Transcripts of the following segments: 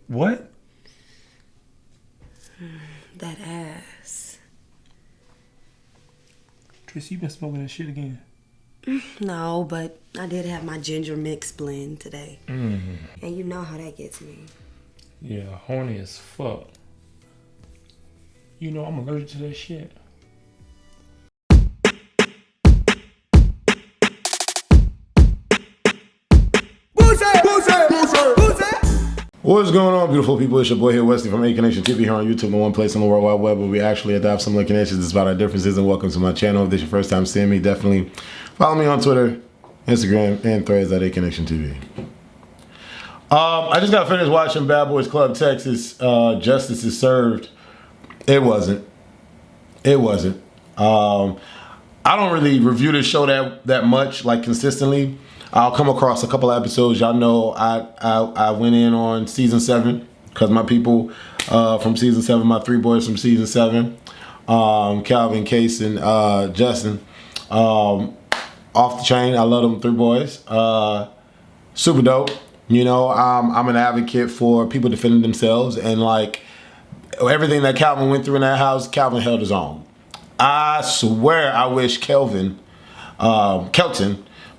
What? That ass. Tracy, you been smoking that shit again? No, but I did have my ginger mix blend today. Mm-hmm. And you know how that gets me. Yeah, horny as fuck. You know I'm allergic to that shit. What's going on, beautiful people? It's your boy here, Wesley from A Connection TV here on YouTube, the one place on the World Wide Web where we actually have some connections despite our differences. And welcome to my channel. If this is your first time seeing me, definitely follow me on Twitter, Instagram, and Threads at A Connection TV. I just got finished watching Bad Boys Club Texas. Justice is Served. It wasn't. I don't really review this show that much, like consistently. I'll come across a couple of episodes. Y'all know I went in on season 7 because my people from season 7, my 3 boys from season 7, Calvin, Case, and Justin, off the chain. I love them 3 boys. Super dope. You know, I'm an advocate for people defending themselves, and like everything that Calvin went through in that house, Calvin held his own. I swear I wish Kelton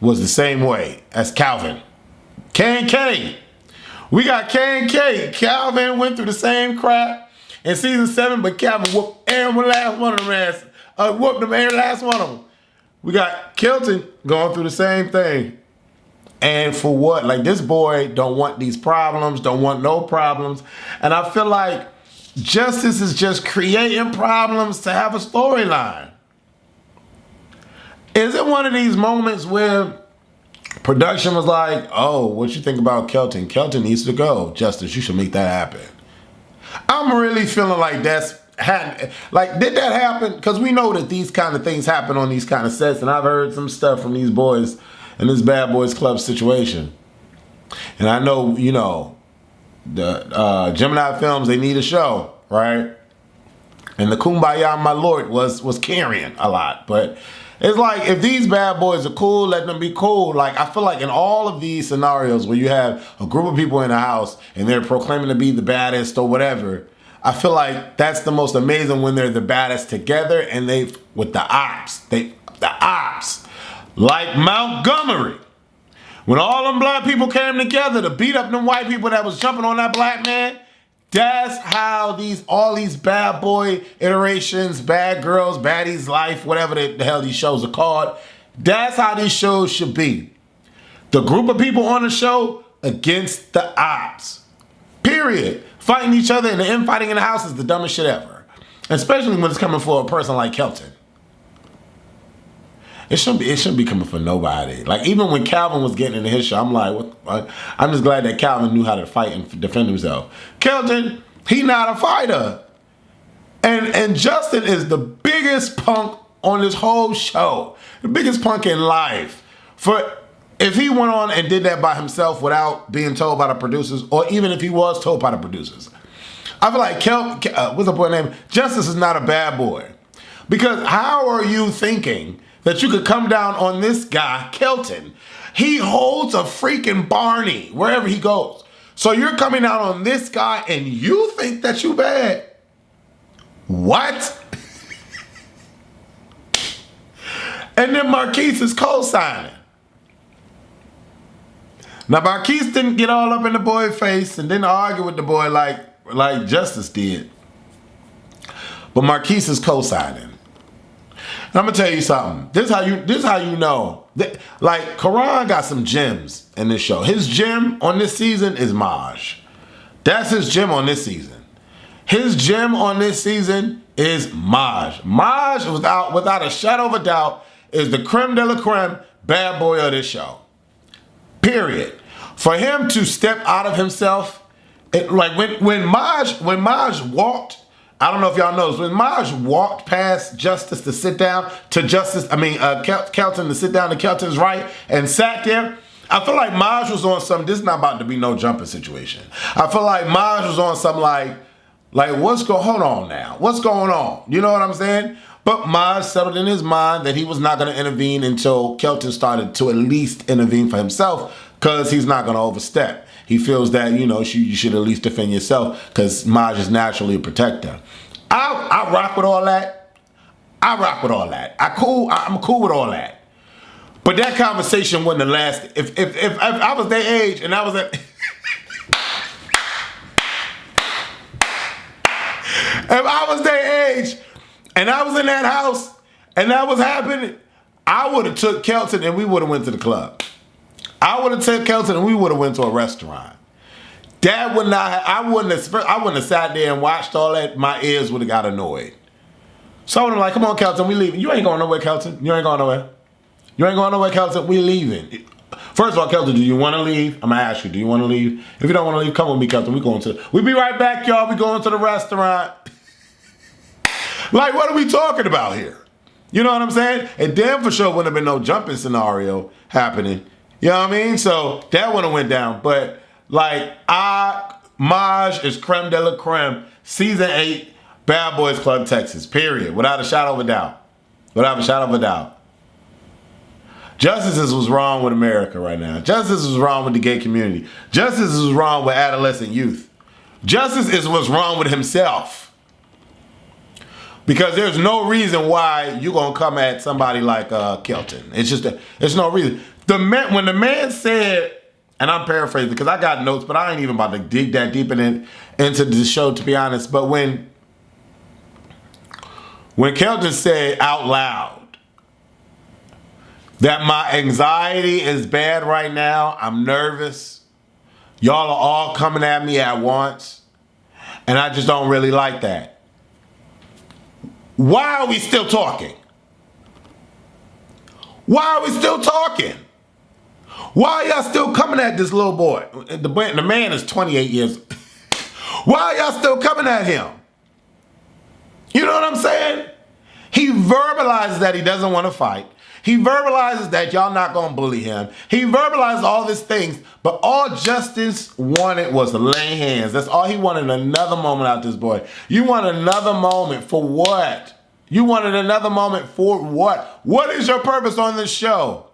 was the same way as Calvin. K&K. We got K&K. Calvin went through the same crap in season 7, but Calvin whooped every last one of them ass. Whooped them every last one of them. We got Kelton going through the same thing. And for what? Like, this boy don't want these problems, don't want no problems. And I feel like Justice is just creating problems to have a storyline. Is it one of these moments where production was like, oh, what you think about Kelton? Kelton needs to go. Justice, you should make that happen. I'm really feeling like did that happen? Because we know that these kind of things happen on these kind of sets, and I've heard some stuff from these boys in this Bad Boys Club situation. And I know, you know, the Gemini Filmz, they need a show, right? And the Kumbaya, my lord, was carrying a lot, but it's like, if these bad boys are cool, let them be cool. Like, I feel like in all of these scenarios where you have a group of people in a house and they're proclaiming to be the baddest or whatever, I feel like that's the most amazing when they're the baddest together and with the ops. The ops. Like Montgomery. When all them black people came together to beat up them white people that was jumping on that black man, that's how all these bad boy iterations, bad girls, baddies life, whatever the hell these shows are called, that's how these shows should be. The group of people on the show against the ops. Period. Fighting each other and the infighting in the house is the dumbest shit ever. Especially when it's coming for a person like Kelton. It shouldn't be coming for nobody. Like, even when Calvin was getting into his show, I'm like, what? I'm just glad that Calvin knew how to fight and defend himself. Kelton, he not a fighter. And Justin is the biggest punk on this whole show. The biggest punk in life. If he went on and did that by himself without being told by the producers, or even if he was told by the producers, I feel like what's the boy name? Justice is not a bad boy. Because how are you thinking that you could come down on this guy, Kelton? He holds a freaking Barney wherever he goes. So you're coming down on this guy and you think that you bad? What? And then Marquise is co-signing. Now Marquise didn't get all up in the boy's face and didn't argue with the boy like Justice did. But Marquise is co-signing. I'm gonna tell you something. This is how you know. Like, Karan got some gems in this show. His gem on this season is Maj. That's his gem on this season. His gem on this season is Maj. Maj, without a shadow of a doubt, is the creme de la creme bad boy of this show. Period. For him to step out of himself, like when Maj walked. I don't know if y'all noticed, when Maj walked past Justice to sit down to Kelton to sit down to Kelton's right and sat there, I feel like Maj was on something. This is not about to be no jumping situation. I feel like Maj was on something like hold on now. What's going on? You know what I'm saying? But Maj settled in his mind that he was not going to intervene until Kelton started to at least intervene for himself, because he's not going to overstep. he feels that, you know, you should at least defend yourself because Maj is naturally a protector. I rock with all that. I'm cool with all that. But that conversation wouldn't have lasted. If I was their age and I was at... If I was their age and I was in that house and that was happening, I would have took Kelton and we would have went to the club. I would have took Kelton and we would have went to a restaurant. That would not have, I wouldn't have sat there and watched all that. My ears would have got annoyed. So I would have like, come on, Kelton, we leaving. You ain't going nowhere, Kelton. You ain't going nowhere. You ain't going nowhere, Kelton. We leaving. First of all, Kelton, do you want to leave? I'm going to ask you, do you want to leave? If you don't want to leave, come with me, Kelton. We'll be right back, y'all. We going to the restaurant. Like, what are we talking about here? You know what I'm saying? And damn for sure wouldn't have been no jumping scenario happening. You know what I mean? So that would have went down. But like, Maj is creme de la creme. Season 8, Bad Boys Club Texas. Period. Without a shadow of a doubt. Without a shadow of a doubt. Justice is what's wrong with America right now. Justice is wrong with the gay community. Justice is wrong with adolescent youth. Justice is what's wrong with himself. Because there's no reason why you're going to come at somebody like Kelton. It's just, there's no reason. When the man said, and I'm paraphrasing because I got notes, but I ain't even about to dig that deep into the show, to be honest. But when Kelton said out loud that my anxiety is bad right now, I'm nervous, y'all are all coming at me at once, and I just don't really like that. Why are we still talking? Why are we still talking? Why are y'all still coming at this little boy? The man is 28 years. Why are y'all still coming at him? You know what I'm saying? He verbalizes that he doesn't want to fight. He verbalizes that y'all not going to bully him. He verbalized all these things, but all Justice wanted was to lay hands. That's all he wanted, another moment out this boy. You want another moment for what? You wanted another moment for what? What is your purpose on this show?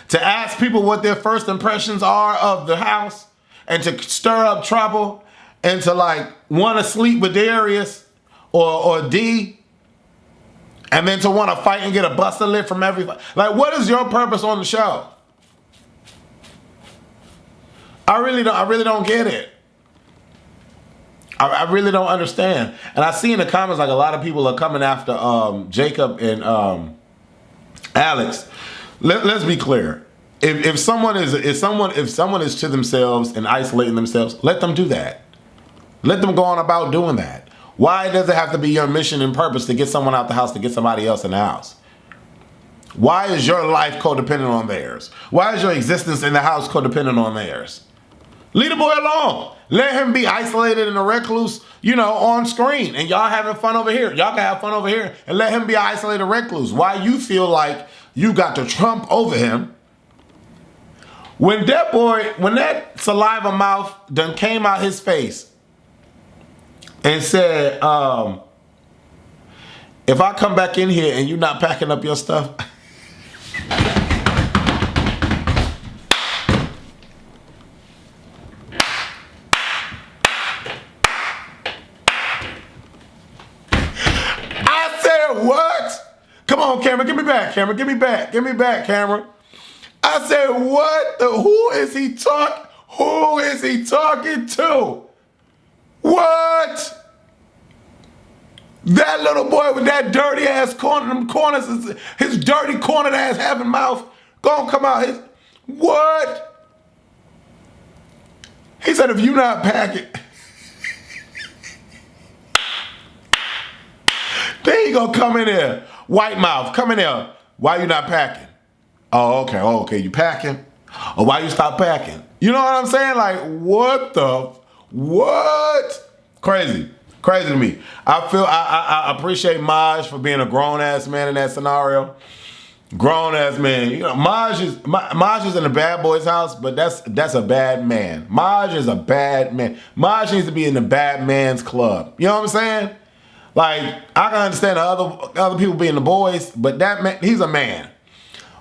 To ask people what their first impressions are of the house and to stir up trouble and to like want to sleep with Darius or D? And then to want to fight and get a busted lip from everybody. Like, what is your purpose on the show? I really don't get it. I really don't understand. And I see in the comments like a lot of people are coming after Jacob and Alex. Let's be clear. If someone is to themselves and isolating themselves, let them do that. Let them go on about doing that. Why does it have to be your mission and purpose to get someone out the house to get somebody else in the house? Why is your life codependent on theirs? Why is your existence in the house codependent on theirs? Leave the boy alone. Let him be isolated and a recluse, you know, on screen. And y'all having fun over here. Y'all can have fun over here and let him be an isolated recluse. Why you feel like you got to trump over him? When that saliva mouth done came out his face, and said, if I come back in here and you're not packing up your stuff, I said, what? Come on, camera, give me back, camera, give me back, camera. I said, what? Who is he talking to? What? That little boy with that dirty ass corners, his dirty cornered ass having mouth, gonna come out. What? He said, if you not packing, then he gonna come in there, white mouth, come in there. Why you not packing? Oh, okay, you packing? Or why you stop packing? You know what I'm saying? Like, what? Crazy to me. I appreciate Maj for being a grown ass man in that scenario. Grown ass man. You know, Maj is in a bad boy's house, but that's a bad man. Maj is a bad man. Maj needs to be in the bad man's club. You know what I'm saying? Like, I can understand the other people being the boys, but that man, he's a man.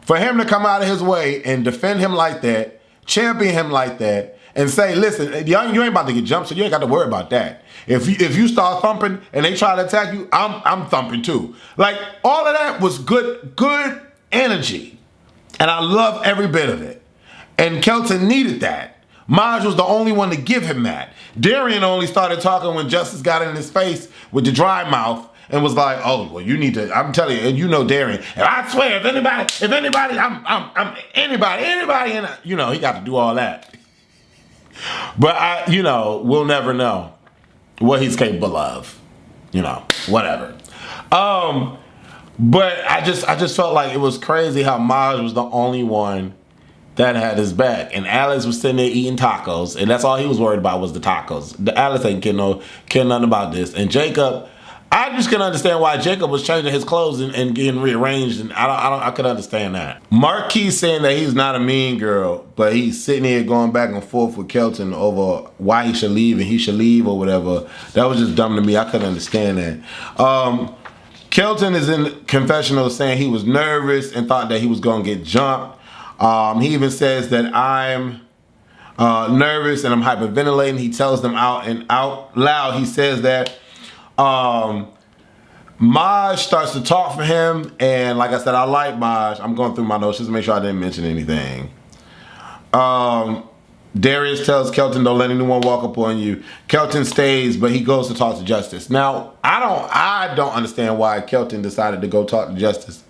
For him to come out of his way and defend him like that, champion him like that, and say, listen, you ain't about to get jumped, so you ain't got to worry about that. If you start thumping and they try to attack you, I'm thumping too. Like, all of that was good energy. And I love every bit of it. And Kelton needed that. Maj was the only one to give him that. Darian only started talking when Justice got in his face with the dry mouth and was like, oh, well, you need to, I'm telling you, and you know Darian. And I swear, if anybody, I'm anybody, and you know, he got to do all that. But we'll never know what he's capable of. Whatever. But I just felt like it was crazy how Maj was the only one that had his back, and Alex was sitting there eating tacos, and that's all he was worried about was the tacos. Alex ain't care nothing about this. And Jacob, I just couldn't understand why Jacob was changing his clothes and getting rearranged, and I could understand that. Marquis saying that he's not a mean girl, but he's sitting here going back and forth with Kelton over why he should leave and he should leave or whatever. That was just dumb to me. I couldn't understand that. Kelton is in confessional saying he was nervous and thought that he was going to get jumped. He even says that I'm nervous and I'm hyperventilating. He tells them out loud. He says that Maj starts to talk for him, and like I said, I like Maj. I'm going through my notes just to make sure I didn't mention anything. Darius tells Kelton, don't let anyone walk up on you. Kelton stays, but he goes to talk to Justice. Now, I don't understand why Kelton decided to go talk to Justice.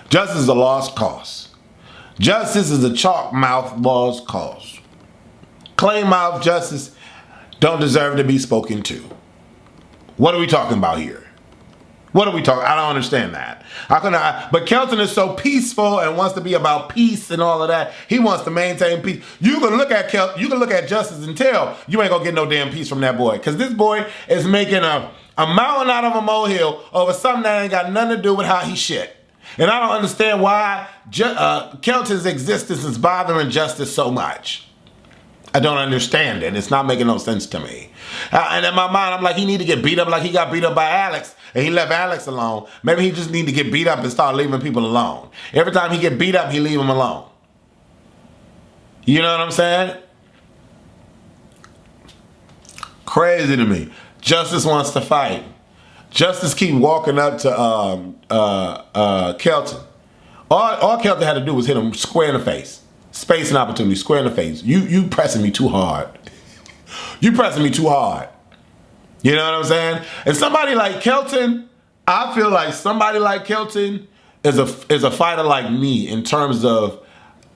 Justice is a lost cause. Justice is a chalk mouth lost cause. Clay mouth Justice don't deserve to be spoken to. What are we talking about here? What are we talking? I don't understand that. But Kelton is so peaceful and wants to be about peace and all of that. He wants to maintain peace. You can look at Justice and tell you ain't gonna get no damn peace from that boy, because this boy is making a mountain out of a molehill over something that ain't got nothing to do with how he shit. And I don't understand why Kelton's existence is bothering Justice so much. I don't understand it. It's not making no sense to me. And in my mind, I'm like, he need to get beat up like he got beat up by Alex, and he left Alex alone. Maybe he just need to get beat up and start leaving people alone. Every time he get beat up, he leave him alone. You know what I'm saying? Crazy to me. Justice wants to fight. Justice keep walking up to Kelton. All Kelton had to do was hit him square in the face. Space and opportunity, square in the face. You pressing me too hard. You pressing me too hard. You know what I'm saying? And somebody like Kelton, I feel like somebody like Kelton is a fighter like me in terms of,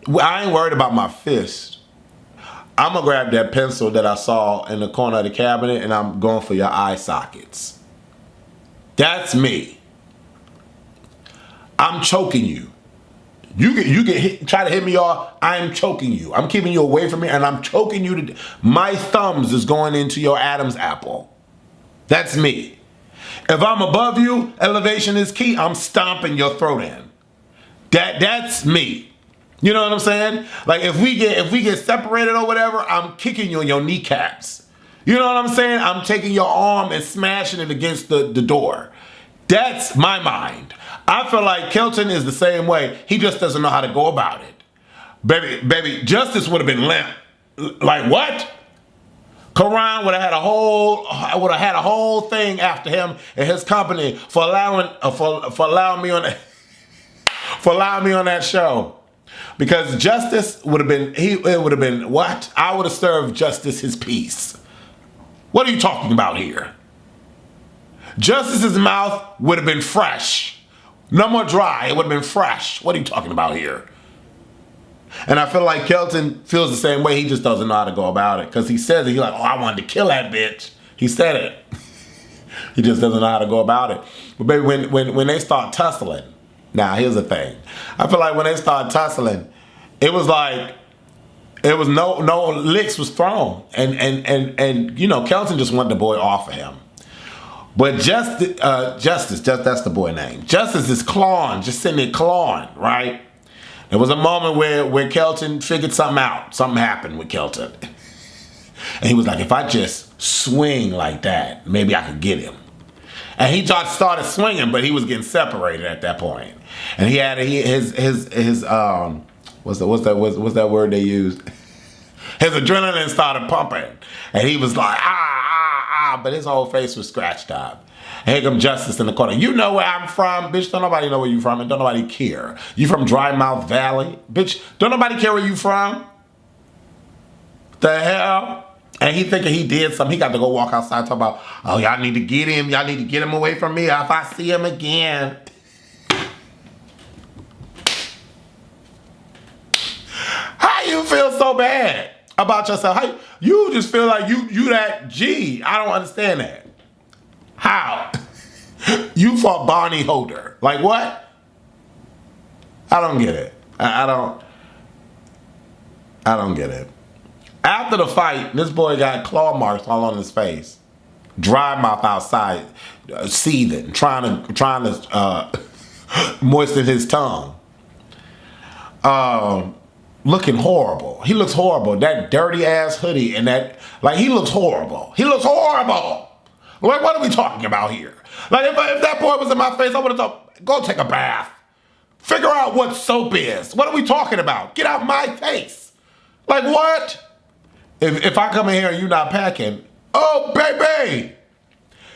I ain't worried about my fist. I'm gonna grab that pencil that I saw in the corner of the cabinet and I'm going for your eye sockets. That's me. I'm choking you. You can try to hit me off. I'm choking you. I'm keeping you away from me, and I'm choking you. My thumbs is going into your Adam's apple. That's me. If I'm above you, elevation is key. I'm stomping your throat in. That's me. You know what I'm saying? Like if we get separated or whatever, I'm kicking you in your kneecaps. You know what I'm saying? I'm taking your arm and smashing it against the door. That's my mind. I feel like Kelton is the same way. He just doesn't know how to go about it. Baby, Justice would have been limp. Like what? Karan would have had a whole thing after him and his company for allowing me on that show. Because Justice would have been what? I would have served Justice his peace. What are you talking about here? Justice's mouth would have been fresh. No more dry, it would have been fresh. What are you talking about here? And I feel like Kelton feels the same way. He just doesn't know how to go about it. Because he says it, he's like, oh, I wanted to kill that bitch. He said it. He just doesn't know how to go about it. But baby, when they start tussling, now here's the thing. I feel like when they start tussling, it was like, it was no licks was thrown. And you know, Kelton just wanted the boy off of him. But Justice, that's the boy name. Justice is clawing, just sitting there clawing, right? There was a moment where Kelton figured something out. Something happened with Kelton. And he was like, if I just swing like that, maybe I could get him. And he just started swinging, but he was getting separated at that point. And he had his what's that word they used? His adrenaline started pumping. And he was like, but his whole face was scratched up. And here come Justice in the corner. You know where I'm from? Bitch, don't nobody know where you from and don't nobody care. You from Dry Mouth Valley? Bitch, don't nobody care where you from? The hell? And he thinking he did something. He got to go walk outside talk about, oh, y'all need to get him. Y'all need to get him away from me if I see him again. How you feel so bad about yourself? How you just feel like you that G. I don't understand that. How? You fought Barney Holder. Like what? I don't get it. I don't get it. After the fight, this boy got claw marks all on his face. Dry mouth outside, seething, trying to moisten his tongue. Looking horrible. He looks horrible. That dirty ass hoodie and that, like, he looks horrible. He looks horrible. Like, what are we talking about here? Like, if that boy was in my face, I would have thought, go take a bath. Figure out what soap is. What are we talking about? Get out my face. Like, what? If I come in here and you're not packing, oh, baby.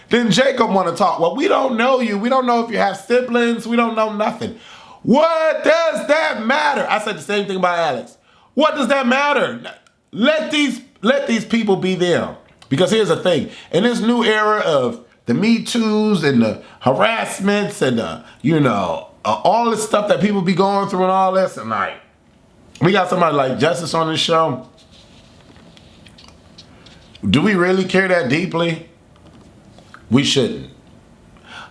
Then Jacob want to talk. Well, we don't know you. We don't know if you have siblings. We don't know nothing. What does that matter? I said the same thing about Alex. What does that matter? Let these people be them. Because here's the thing. In this new era of the Me Too's and the harassments and the, all this stuff that people be going through and all this, and like, we got somebody like Justice on this show. Do we really care that deeply? We shouldn't.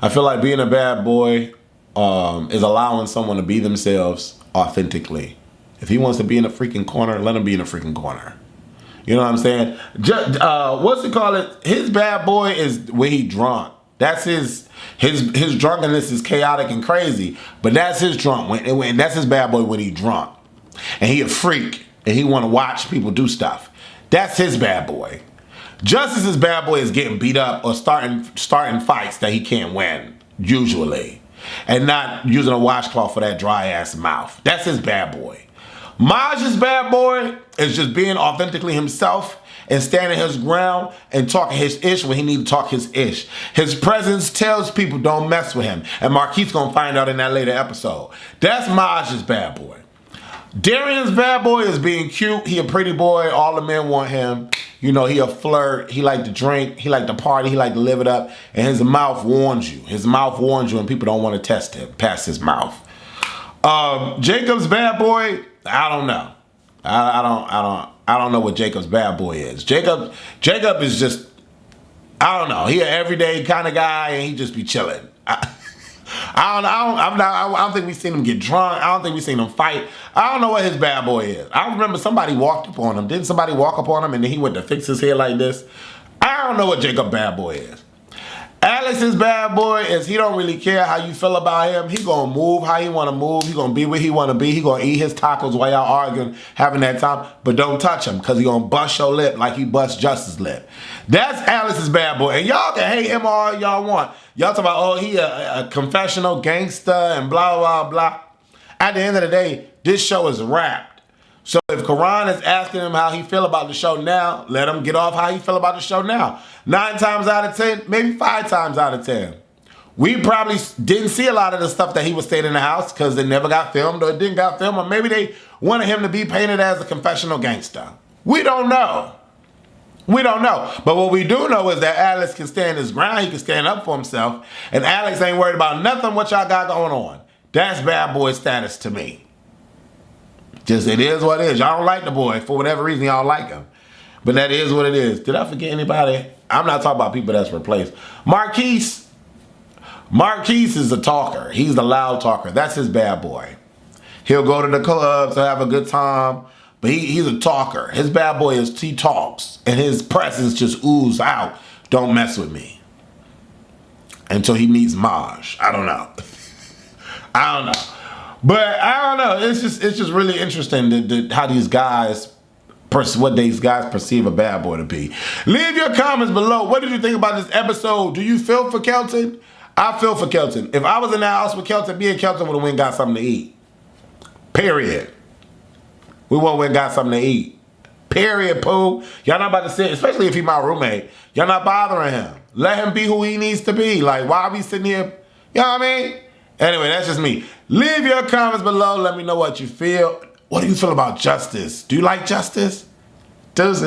I feel like being a bad boy is allowing someone to be themselves authentically. If he wants to be in a freaking corner, let him be in a freaking corner. You know what I'm saying? What's it called? His bad boy is when he drunk. That's his drunkenness is chaotic and crazy. But that's his that's his bad boy when he drunk. And he a freak. And he want to watch people do stuff. That's his bad boy. Justice's bad boy is getting beat up or starting fights that he can't win, usually. And not using a washcloth for that dry ass mouth. That's his bad boy. Maj's bad boy is just being authentically himself and standing his ground and talking his ish when he need to talk his ish. His presence tells people don't mess with him. And Marquise gonna find out in that later episode. That's Maj's bad boy. Darian's bad boy is being cute. He a pretty boy. All the men want him. He a flirt. He like to drink. He like to party. He like to live it up. And his mouth warns you. His mouth warns you and people don't want to test him past his mouth. Jacob's bad boy, I don't know. I don't know what Jacob's bad boy is. Jacob is just, I don't know. He an everyday kind of guy and he just be chilling. I don't think we seen him get drunk. I don't think we seen him fight. I don't know what his bad boy is. I remember somebody walked up on him. Didn't somebody walk up on him and then he went to fix his hair like this? I don't know what Jacob's bad boy is. Alex's bad boy is he don't really care how you feel about him. He gonna move how he wanna move. He gonna be where he wanna be. He gonna eat his tacos while y'all arguing, having that time. But don't touch him because he gonna bust your lip like he bust Justice's lip. That's Alex's bad boy. And y'all can hate him all y'all want. Y'all talk about, oh, he a confessional gangster and blah, blah, blah. At the end of the day, this show is wrapped. So if Karan is asking him how he feel about the show now, let him get off how he feel about the show now. 9 times out of 10, maybe 5 times out of 10. We probably didn't see a lot of the stuff that he was saying in the house because it never got filmed or it didn't got filmed, or maybe they wanted him to be painted as a confessional gangster. We don't know. We don't know. But what we do know is that Alex can stand his ground. He can stand up for himself. And Alex ain't worried about nothing what y'all got going on. That's bad boy status to me. Just it is what it is. Y'all don't like the boy. For whatever reason, y'all like him. But that is what it is. Did I forget anybody? I'm not talking about people that's replaced. Marquise is a talker. He's the loud talker. That's his bad boy. He'll go to the clubs to have a good time. But he's a talker. His bad boy is he talks. And his presence just oozes out. Don't mess with me. Until he meets Maj. I don't know. I don't know. But I don't know. It's just really interesting how these guys, what these guys perceive a bad boy to be. Leave your comments below. What did you think about this episode? Do you feel for Kelton? I feel for Kelton. If I was in the house with Kelton, me and Kelton would have went and got something to eat. Period. We went and got something to eat. Period, poo. Y'all not about to sit, especially if he my roommate. Y'all not bothering him. Let him be who he needs to be. Like, why are we sitting here? You know what I mean? Anyway, that's just me. Leave your comments below. Let me know what you feel. What do you feel about justice? Do you like justice? Deuces.